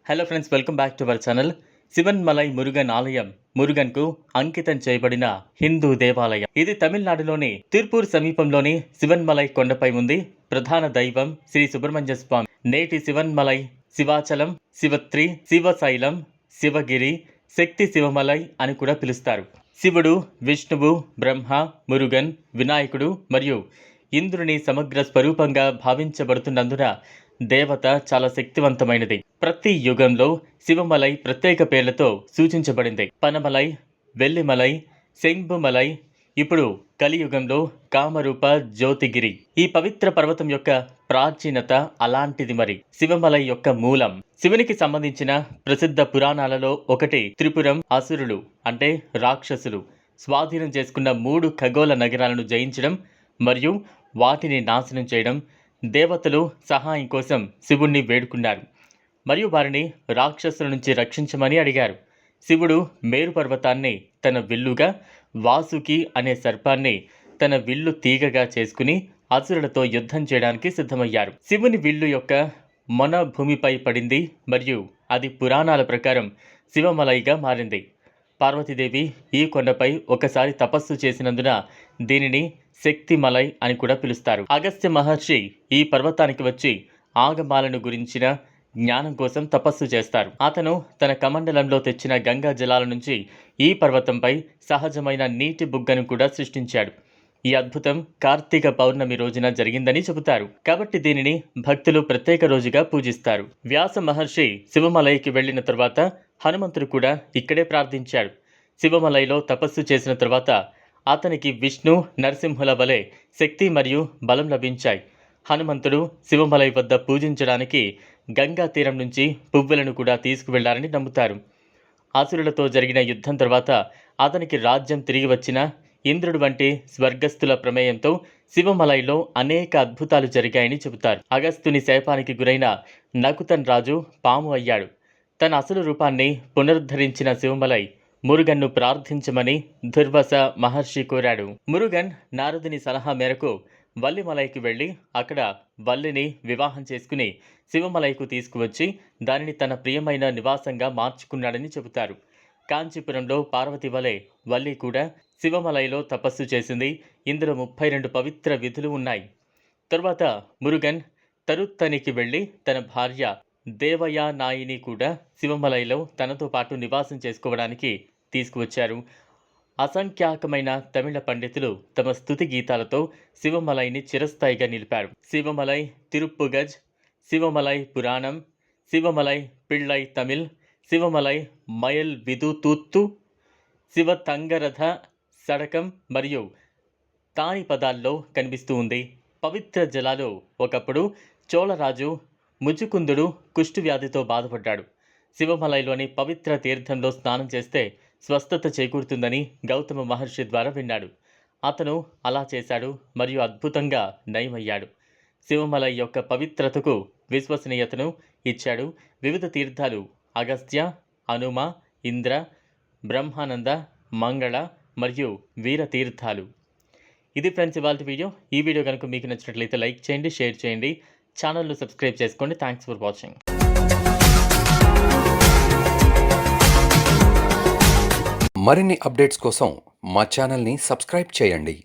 Hello friends, welcome back to our channel. Sivanmalai Murugan ఆలయం మురుగన్కు అంకితం చేయబడిన హిందూ దేవాలయం. ఇది తమిళనాడులోని తిరుపూర్ సమీపంలోని శివన్మలై కొండపై ఉంది. ప్రధాన దైవం శ్రీ సుబ్రహ్మణ్య స్వామి. నేటి శివన్మలై, శివాచలం, శివత్రి, శివశైలం, శివగిరి, శక్తి శివమలై అని కూడా పిలుస్తారు. శివుడు, విష్ణువు, బ్రహ్మ, మురుగన్, వినాయకుడు మరియు ఇంద్రుని సమగ్ర స్వరూపంగా భావించబడుతున్నందున దేవత చాలా శక్తివంతమైనది. ప్రతి యుగంలో శివమలై ప్రత్యేక పేర్లతో సూచించబడింది. పనమలై, వెల్లిమలై, శంభుమలై, ఇప్పుడు కలియుగంలో కామరూప జ్యోతిగిరి. ఈ పవిత్ర పర్వతం యొక్క ప్రాచీనత అలాంటిది. మరి శివమలై యొక్క మూలం. శివునికి సంబంధించిన ప్రసిద్ధ పురాణాలలో ఒకటి త్రిపురం అసురులు అంటే రాక్షసులు స్వాధీనం చేసుకున్న 3 ఖగోళ నగరాలను జయించడం మరియు వాటిని నాశనం చేయడం. దేవతలు సహాయం కోసం శివుణ్ణి వేడుకున్నారు మరియు వారిని రాక్షసుల నుంచి రక్షించమని అడిగారు. శివుడు మేరు పర్వతాన్ని తన విల్లుగా, వాసుకి అనే సర్పాన్ని తన విల్లు తీగగా చేసుకుని అసురులతో యుద్ధం చేయడానికి సిద్ధమయ్యారు. శివుని విల్లు యొక్క మొన భూమిపై పడింది మరియు అది పురాణాల ప్రకారం శివమలైగా మారింది. పార్వతీదేవి ఈ కొండపై ఒకసారి తపస్సు చేసినందున దీనిని శక్తిమలై అని కూడా పిలుస్తారు. అగస్త్య మహర్షి ఈ పర్వతానికి వచ్చి ఆగమాలను గురించిన జ్ఞానం కోసం తపస్సు చేస్తారు. అతను తన కమండలంలో తెచ్చిన గంగా జలాల నుంచి ఈ పర్వతంపై సహజమైన నీటి బుగ్గను కూడా సృష్టించాడు. ఈ అద్భుతం కార్తీక పౌర్ణమి రోజున జరిగిందని చెబుతారు. కాబట్టి దీనిని భక్తులు ప్రత్యేక రోజుగా పూజిస్తారు. వ్యాస మహర్షి శివమలైకి వెళ్లిన తర్వాత హనుమంతుడు కూడా ఇక్కడే ప్రార్థించాడు. శివమలైలో తపస్సు చేసిన తర్వాత అతనికి విష్ణు, నరసింహుల వలె శక్తి మరియు బలం లభించాయి. హనుమంతుడు శివమలై వద్ద పూజించడానికి గంగా తీరం నుంచి పువ్వులను కూడా తీసుకువెళ్లారని నమ్ముతారు. అసురులతో జరిగిన యుద్ధం తర్వాత అతనికి రాజ్యం తిరిగి వచ్చిన ఇంద్రుడు వంటి స్వర్గస్థుల ప్రమేయంతో శివమలైలో అనేక అద్భుతాలు జరిగాయని చెబుతారు. అగస్త్యుని శాపానికి గురైన నకుతన్ రాజు పాము అయ్యాడు. తన అసలు రూపాన్ని పునరుద్ధరించిన శివమలై మురుగన్ను ప్రార్థించమని దుర్వాస మహర్షి కోరాడు. మురుగన్ నారదుని సలహా మేరకు వల్లిమలైకి వెళ్లి అక్కడ వల్లిని వివాహం చేసుకుని శివమలైకు తీసుకువచ్చి దానిని తన ప్రియమైన నివాసంగా మార్చుకున్నాడని చెబుతారు. కాంచీపురంలో పార్వతి వలె వల్లి కూడా శివమలైలో తపస్సు చేసింది. ఇందులో 32 పవిత్ర విధులు ఉన్నాయి. తరువాత మురుగన్ తరుత్తనికి వెళ్లి తన భార్య దేవయానాయిని కూడా శివమలైలో తనతో పాటు నివాసం చేసుకోవడానికి తీసుకువచ్చారు. అసంఖ్యాకమైన తమిళ పండితులు తమ స్తుతి గీతాలతో శివమలైని చిరస్థాయిగా నిలిపారు. శివమలై తిరుప్పుగజ్, శివమలై పురాణం, శివమలై పిళ్ళై తమిళ్, శివమలై మయల్ విదు తూత్తు, శివతంగరథ సడకం మరియు తాని పదాల్లో కనిపిస్తూ ఉంది. పవిత్ర జలాలు ఒకప్పుడు చోళరాజు ముచుకుందుడు కుష్టు వ్యాధితో బాధపడ్డాడు. శివమలైలోని పవిత్ర తీర్థంలో స్నానం చేస్తే స్వస్థత చేకూరుతుందని గౌతమ మహర్షి ద్వారా విన్నాడు. అతను అలా చేశాడు మరియు అద్భుతంగా నయమయ్యాడు. శివమలై యొక్క పవిత్రతకు విశ్వసనీయతను ఇచ్చాడు. వివిధ తీర్థాలు అగస్త్య, హనుమ, ఇంద్ర, బ్రహ్మానంద, మంగళ మరియు వీర తీర్థాలు. ఇది ఫ్రెండ్స్ ఇవాళ వీడియో. ఈ వీడియో కనుక మీకు నచ్చినట్లయితే లైక్ చేయండి, షేర్ చేయండి, ఛానల్ను సబ్స్క్రైబ్ చేసుకోండి. Thanks for watching. మరిన్ని అప్డేట్స్ కోసం మా ఛానల్ని సబ్స్క్రైబ్ చేయండి.